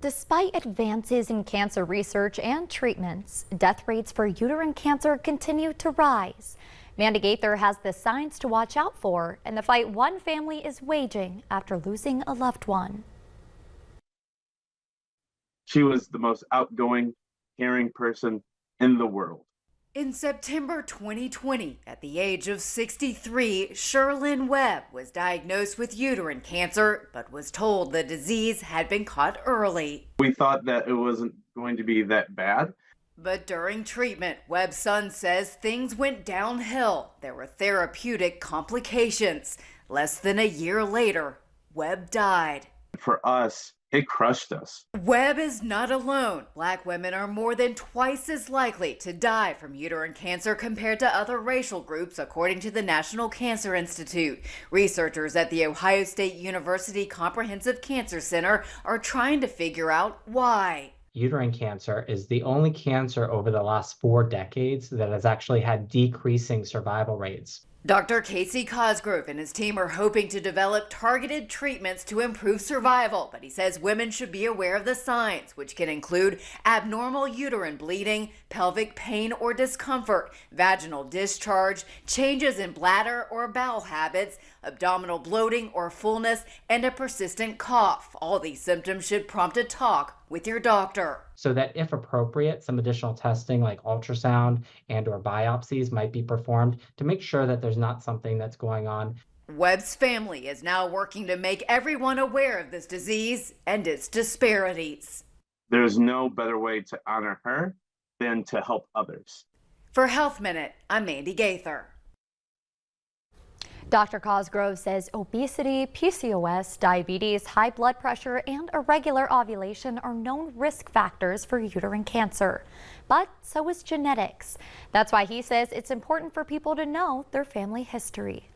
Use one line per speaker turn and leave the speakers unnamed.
Despite advances in cancer research and treatments, death rates for uterine cancer continue to rise. Mandy Gaither has the signs to watch out for and the fight one family is waging after losing a loved one.
She was the most outgoing, caring person in the world.
In September 2020, at the age of 63, Sherlyn Webb was diagnosed with uterine cancer, but was told the disease had been caught early.
We thought that it wasn't going to be that bad.
But during treatment, Webb's son says things went downhill. There were therapeutic complications. Less than a year later, Webb died.
For us, it crushed us.
Webb is not alone. Black women are more than twice as likely to die from uterine cancer compared to other racial groups, according to the National Cancer Institute. Researchers at The Ohio State University Comprehensive Cancer Center are trying to figure out why.
Uterine cancer is the only cancer over the last 4 decades that has actually had decreasing survival rates.
Dr. Casey Cosgrove and his team are hoping to develop targeted treatments to improve survival, but he says women should be aware of the signs, which can include abnormal uterine bleeding, pelvic pain or discomfort, vaginal discharge, changes in bladder or bowel habits, abdominal bloating or fullness, and a persistent cough. All these symptoms should prompt a talk with your doctor.
So that if appropriate, some additional testing like ultrasound and or biopsies might be performed to make sure that there's not something that's going on.
Webb's family is now working to make everyone aware of this disease and its disparities.
There's no better way to honor her than to help others.
For Health Minute, I'm Mandy Gaither.
Dr. Cosgrove says obesity, PCOS, diabetes, high blood pressure, and irregular ovulation are known risk factors for uterine cancer. But so is genetics. That's why he says it's important for people to know their family history.